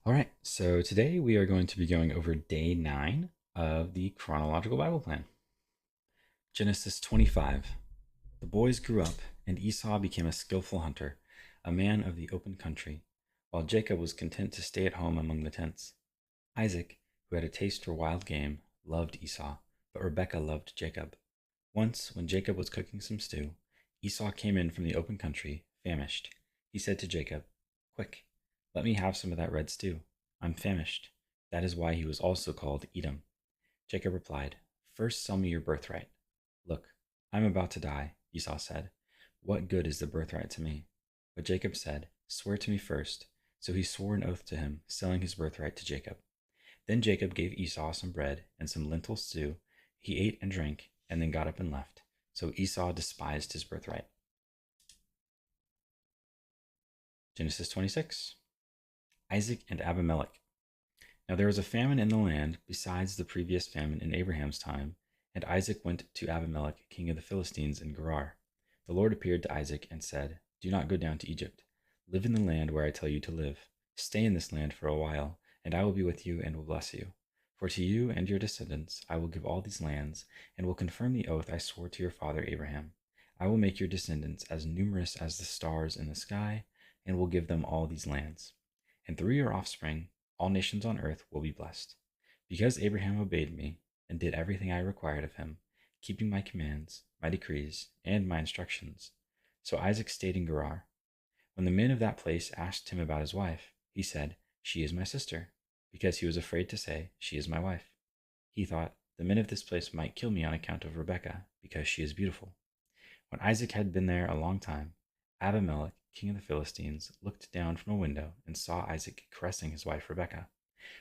All right, so today we are going to be going over day 9 of the chronological Bible plan. Genesis 25. The boys grew up, and Esau became a skillful hunter, a man of the open country, while Jacob was content to stay at home among the tents. Isaac, who had a taste for wild game, loved Esau, but Rebekah loved Jacob. Once, when Jacob was cooking some stew, Esau came in from the open country, famished. He said to Jacob, "Quick, let me have some of that red stew. I'm famished." That is why he was also called Edom. Jacob replied, "First sell me your birthright." "Look, I'm about to die," Esau said. "What good is the birthright to me?" But Jacob said, "Swear to me first." So he swore an oath to him, selling his birthright to Jacob. Then Jacob gave Esau some bread and some lentil stew. He ate and drank, and then got up and left. So Esau despised his birthright. Genesis 26. Isaac and Abimelech. Now there was a famine in the land besides the previous famine in Abraham's time, and Isaac went to Abimelech, king of the Philistines, in Gerar. The Lord appeared to Isaac and said, "Do not go down to Egypt. Live in the land where I tell you to live. Stay in this land for a while, and I will be with you and will bless you. For to you and your descendants I will give all these lands, and will confirm the oath I swore to your father Abraham. I will make your descendants as numerous as the stars in the sky, and will give them all these lands. And through your offspring all nations on earth will be blessed. Because Abraham obeyed me and did everything I required of him, keeping my commands, my decrees, and my instructions." So Isaac stayed in Gerar. When the men of that place asked him about his wife, he said, "She is my sister," because he was afraid to say, "She is my wife." He thought, "The men of this place might kill me on account of Rebekah, because she is beautiful." When Isaac had been there a long time, Abimelech, king of the Philistines, looked down from a window and saw Isaac caressing his wife Rebekah.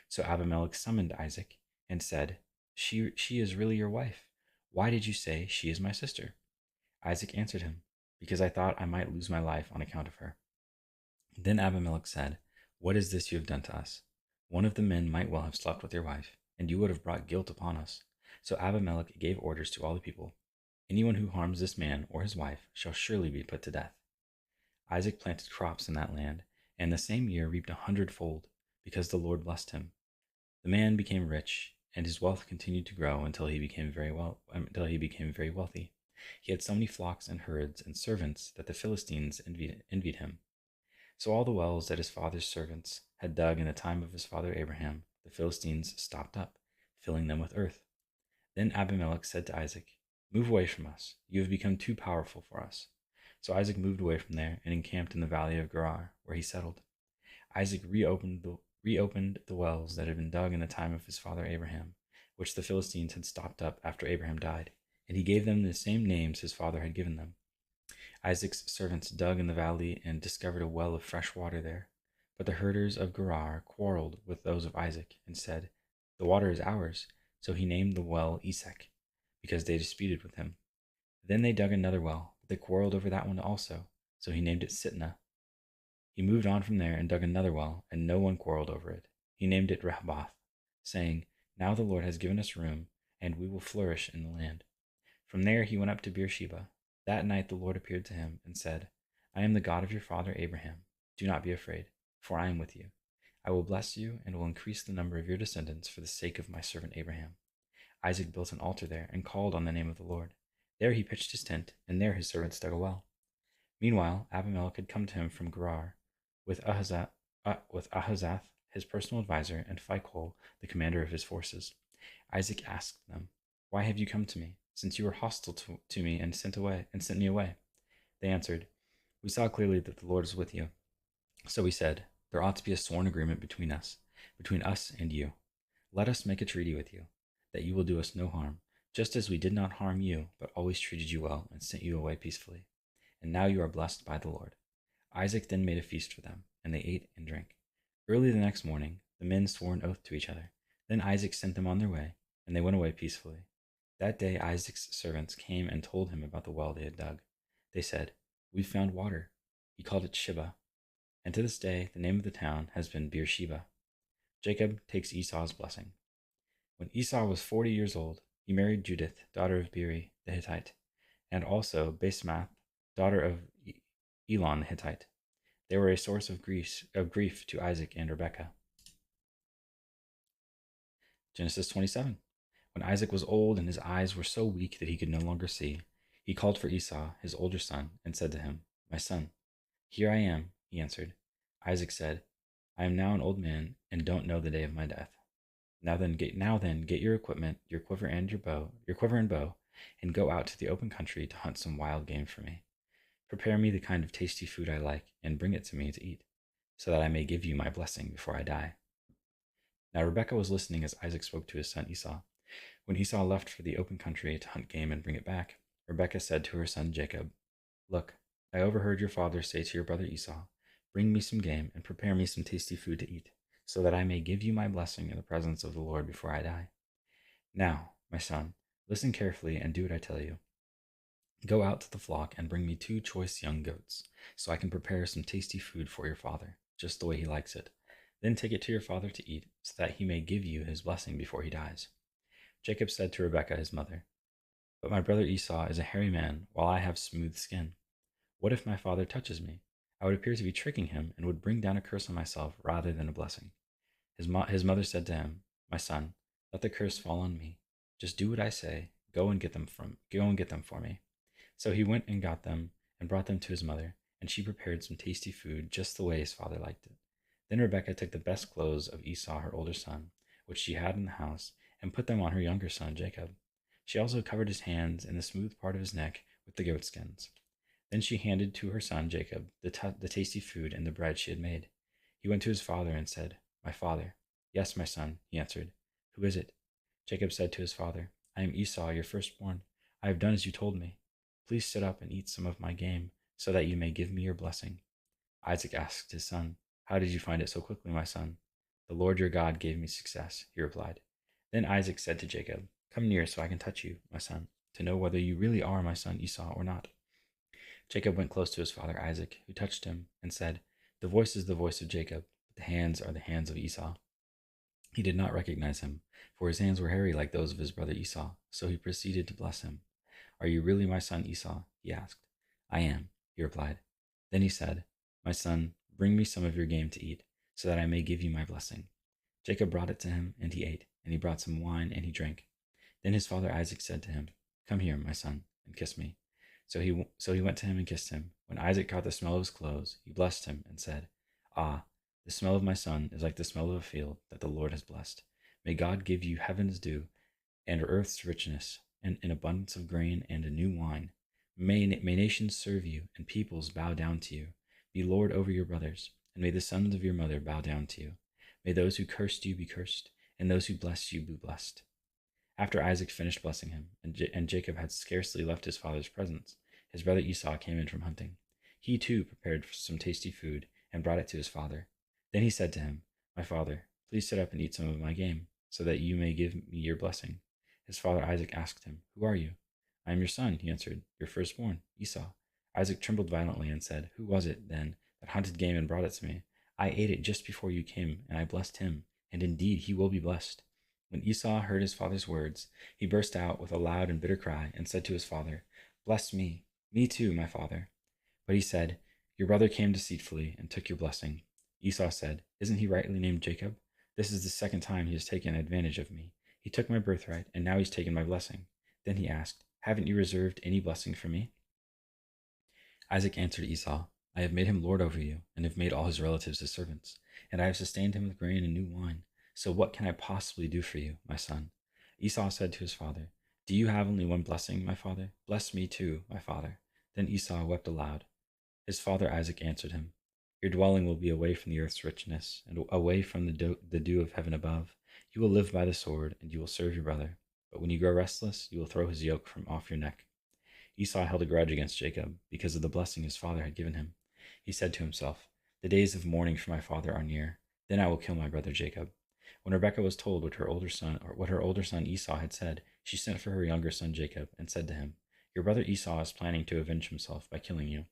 So Abimelech summoned Isaac and said, She is really your wife. Why did you say, 'She is my sister'?" Isaac answered him, "Because I thought I might lose my life on account of her." Then Abimelech said, "What is this you have done to us? One of the men might well have slept with your wife, and you would have brought guilt upon us." So Abimelech gave orders to all the people, "Anyone who harms this man or his wife shall surely be put to death." Isaac planted crops in that land, and the same year reaped 100-fold, because the Lord blessed him. The man became rich, and his wealth continued to grow until he became very wealthy. He had so many flocks and herds and servants that the Philistines envied him. So all the wells that his father's servants had dug in the time of his father Abraham, the Philistines stopped up, filling them with earth. Then Abimelech said to Isaac, "Move away from us. You have become too powerful for us." So Isaac moved away from there and encamped in the valley of Gerar, where he settled. Isaac reopened the wells that had been dug in the time of his father Abraham, which the Philistines had stopped up after Abraham died, and he gave them the same names his father had given them. Isaac's servants dug in the valley and discovered a well of fresh water there. But the herders of Gerar quarreled with those of Isaac and said, "The water is ours." So he named the well Esek, because they disputed with him. Then they dug another well, but they quarreled over that one also, so he named it Sitnah. He moved on from there and dug another well, and no one quarreled over it. He named it Rehoboth, saying, "Now the Lord has given us room, and we will flourish in the land." From there he went up to Beersheba. That night the Lord appeared to him and said, "I am the God of your father Abraham. Do not be afraid, for I am with you. I will bless you and will increase the number of your descendants for the sake of my servant Abraham." Isaac built an altar there and called on the name of the Lord. There he pitched his tent, and there his servants dug a well. Meanwhile, Abimelech had come to him from Gerar with Ahazath, his personal advisor, and Phicol, the commander of his forces. Isaac asked them, "Why have you come to me, since you were hostile to me and sent me away?" They answered, "We saw clearly that the Lord is with you. So we said, there ought to be a sworn agreement between us and you. Let us make a treaty with you, that you will do us no harm, just as we did not harm you, but always treated you well and sent you away peacefully. And now you are blessed by the Lord." Isaac then made a feast for them, and they ate and drank. Early the next morning, the men swore an oath to each other. Then Isaac sent them on their way, and they went away peacefully. That day Isaac's servants came and told him about the well they had dug. They said, "We've found water." He called it Sheba, and to this day the name of the town has been Beersheba. Jacob takes Esau's blessing. When Esau was 40 years old, he married Judith, daughter of Beeri the Hittite, and also Basemath, daughter of Elon the Hittite. They were a source of grief to Isaac and Rebekah. Genesis 27. When Isaac was old and his eyes were so weak that he could no longer see, he called for Esau, his older son, and said to him, "My son." "Here I am," he answered. Isaac said, "I am now an old man and don't know the day of my death. Now then, get your equipment, your quiver and bow, and go out to the open country to hunt some wild game for me. Prepare me the kind of tasty food I like, and bring it to me to eat, so that I may give you my blessing before I die." Now Rebekah was listening as Isaac spoke to his son Esau. When Esau left for the open country to hunt game and bring it back, Rebekah said to her son Jacob, "Look, I overheard your father say to your brother Esau, 'Bring me some game and prepare me some tasty food to eat, so that I may give you my blessing in the presence of the Lord before I die.' Now, my son, listen carefully and do what I tell you. Go out to the flock and bring me 2 choice young goats, so I can prepare some tasty food for your father, just the way he likes it. Then take it to your father to eat, so that he may give you his blessing before he dies." Jacob said to Rebekah his mother, "But my brother Esau is a hairy man, while I have smooth skin. What if my father touches me? I would appear to be tricking him and would bring down a curse on myself rather than a blessing." His mother said to him, "My son, let the curse fall on me. Just do what I say. Go and get them for me." So he went and got them and brought them to his mother, and she prepared some tasty food just the way his father liked it. Then Rebekah took the best clothes of Esau, her older son, which she had in the house, and put them on her younger son Jacob. She also covered his hands and the smooth part of his neck with the goat skins. Then she handed to her son Jacob the tasty food and the bread she had made. He went to his father and said, "My father." "Yes, my son," he answered. "Who is it?" Jacob said to his father, "I am Esau, your firstborn. I have done as you told me. Please sit up and eat some of my game, so that you may give me your blessing." Isaac asked his son, "How did you find it so quickly, my son?" "The Lord your God gave me success," he replied. Then Isaac said to Jacob, "Come near so I can touch you, my son, to know whether you really are my son Esau or not." Jacob went close to his father Isaac, who touched him, and said, "The voice is the voice of Jacob, but the hands are the hands of Esau." He did not recognize him, for his hands were hairy like those of his brother Esau, so he proceeded to bless him. "Are you really my son Esau?" he asked. "I am," he replied. Then he said, "My son, bring me some of your game to eat, so that I may give you my blessing." Jacob brought it to him, and he ate, and he brought some wine, and he drank. Then his father Isaac said to him, "Come here, my son, and kiss me." So he went to him and kissed him. When Isaac caught the smell of his clothes, he blessed him and said, "Ah, the smell of my son is like the smell of a field that the Lord has blessed. May God give you heaven's dew and earth's richness, and an abundance of grain and a new wine. May nations serve you, and peoples bow down to you. Be Lord over your brothers, and may the sons of your mother bow down to you. May those who cursed you be cursed, and those who bless you be blessed." After Isaac finished blessing him, and Jacob had scarcely left his father's presence, his brother Esau came in from hunting. He too prepared some tasty food and brought it to his father. Then he said to him, "My father, please sit up and eat some of my game, so that you may give me your blessing." His father Isaac asked him, "Who are you?" "I am your son," he answered, "your firstborn, Esau." Isaac trembled violently and said, "Who was it, then, that hunted game and brought it to me? I ate it just before you came, and I blessed him, and indeed he will be blessed." When Esau heard his father's words, he burst out with a loud and bitter cry and said to his father, "Bless me, me too, my father." But he said, "Your brother came deceitfully and took your blessing." Esau said, "Isn't he rightly named Jacob? This is the second time he has taken advantage of me. He took my birthright, and now he's taken my blessing." Then he asked, "Haven't you reserved any blessing for me?" Isaac answered Esau, "I have made him lord over you, and have made all his relatives his servants, and I have sustained him with grain and new wine. So what can I possibly do for you, my son?" Esau said to his father, "Do you have only one blessing, my father? Bless me too, my father." Then Esau wept aloud. His father Isaac answered him, "Your dwelling will be away from the earth's richness, and away from the dew of heaven above. You will live by the sword, and you will serve your brother. But when you grow restless, you will throw his yoke from off your neck." Esau held a grudge against Jacob because of the blessing his father had given him. He said to himself, "The days of mourning for my father are near. Then I will kill my brother Jacob." When Rebekah was told what her older son Esau had said, she sent for her younger son Jacob and said to him, "Your brother Esau is planning to avenge himself by killing you.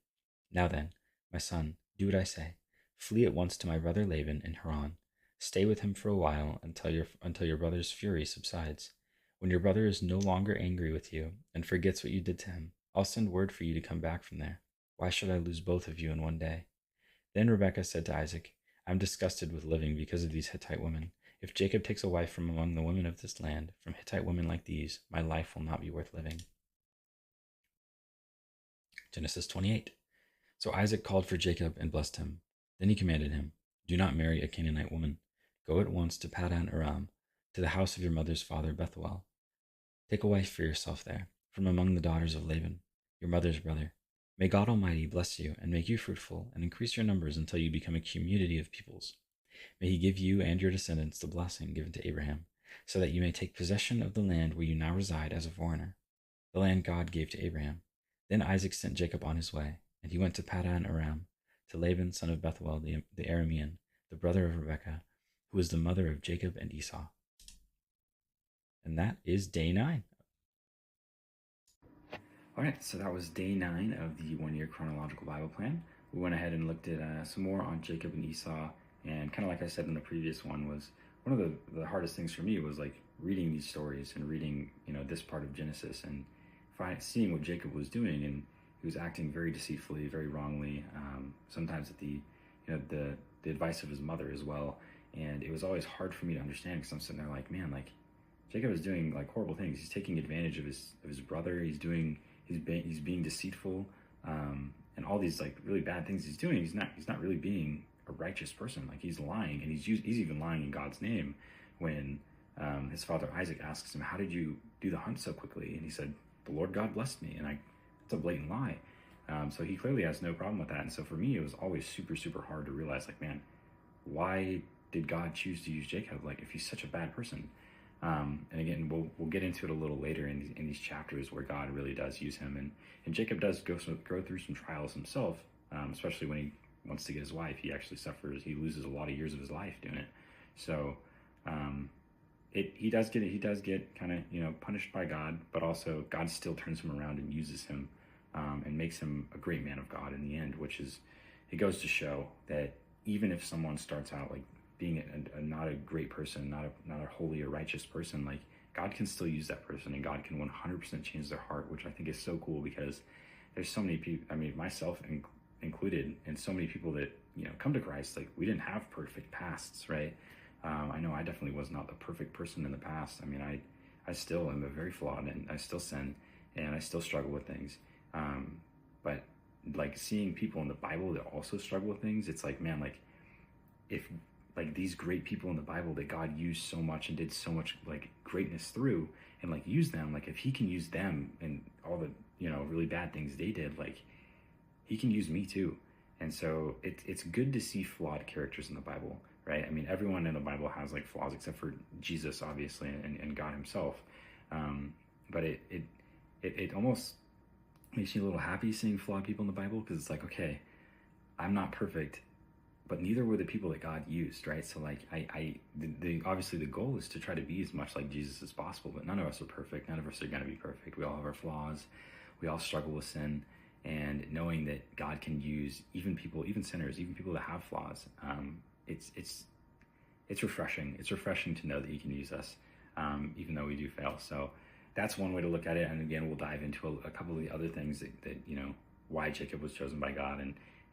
Now then, my son, do what I say. Flee at once to my brother Laban in Haran. Stay with him for a while until your brother's fury subsides. When your brother is no longer angry with you and forgets what you did to him, I'll send word for you to come back from there. Why should I lose both of you in one day?" Then Rebekah said to Isaac, I'm disgusted with living because of these Hittite women. If Jacob takes a wife from among the women of this land, from Hittite women like these, my life will not be worth living. Genesis 28. So Isaac called for Jacob and blessed him. Then he commanded him, do not marry a Canaanite woman. Go at once to Padan Aram, to the house of your mother's father Bethuel. Take a wife for yourself there, from among the daughters of Laban, your mother's brother. May God Almighty bless you and make you fruitful and increase your numbers until you become a community of peoples. May he give you and your descendants the blessing given to Abraham, so that you may take possession of the land where you now reside as a foreigner, the land God gave to Abraham. Then Isaac sent Jacob on his way, and he went to Padan Aram, to Laban son of Bethuel the Aramean, the brother of Rebekah, who was the mother of Jacob and Esau. And that is day 9. All right, so that was day 9 of the 1-year chronological Bible plan. We went ahead and looked at some more on Jacob and Esau, and kind of like I said in the previous one, was one of the hardest things for me was like reading these stories and reading, this part of Genesis and seeing what Jacob was doing, and he was acting very deceitfully, very wrongly, sometimes at the advice of his mother as well. And it was always hard for me to understand, because I'm sitting there like, man, like Jacob is doing like horrible things. He's taking advantage of his brother. He's being deceitful, and all these like really bad things he's doing. He's not really being a righteous person. Like he's lying, and he's even lying in God's name. When his father Isaac asks him, "How did you do the hunt so quickly?" and he said, "The Lord God blessed me," and it's a blatant lie. So he clearly has no problem with that. And so for me, it was always super, super hard to realize, like, man, why did God choose to use Jacob? Like, if he's such a bad person. And again, we'll get into it a little later in these chapters where God really does use him, and Jacob does go through some trials himself, especially when he wants to get his wife. He actually suffers. He loses a lot of years of his life doing it. So he does get kind of punished by God, but also God still turns him around and uses him, and makes him a great man of God in the end. It goes to show that even if someone starts out like being not a great person, not a holy or righteous person, like God can still use that person, and God can 100% change their heart, which I think is so cool, because there's so many people, I mean, myself included, and so many people that come to Christ. Like, we didn't have perfect pasts, right? I know I definitely was not the perfect person in the past. I mean, I still am very flawed, and I still sin, and I still struggle with things. But like seeing people in the Bible that also struggle with things, it's like, man, like if like these great people in the Bible that God used so much and did so much like greatness through, and like use them, like if he can use them and all the really bad things they did, like he can use me too. And so it's good to see flawed characters in the Bible, right? I mean, everyone in the Bible has like flaws except for Jesus, obviously, and God himself. But it almost makes me a little happy seeing flawed people in the Bible, because it's like, okay, I'm not perfect, but neither were the people that God used, right? So like obviously the goal is to try to be as much like Jesus as possible, but none of us are perfect. None of us are going to be perfect. We all have our flaws. We all struggle with sin, and knowing that God can use even people, even sinners, even people that have flaws, it's refreshing. It's refreshing to know that he can use us, even though we do fail. So that's one way to look at it. And again, we'll dive into a couple of the other things that why Jacob was chosen by God,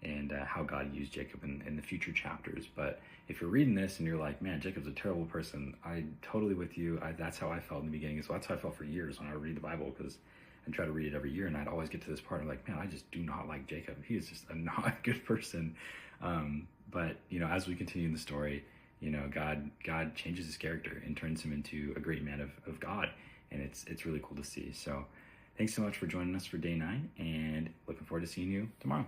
and how God used Jacob in the future chapters. But if you're reading this and you're like, man, Jacob's a terrible person, I'm totally with you. That's how I felt in the beginning. So that's how I felt for years when I would read the Bible, because I try to read it every year, and I'd always get to this part, and I'm like, man, I just do not like Jacob. He is just not a good person. But as we continue in the story, God changes his character and turns him into a great man of God, and it's really cool to see. So thanks so much for joining us for day 9, and looking forward to seeing you tomorrow.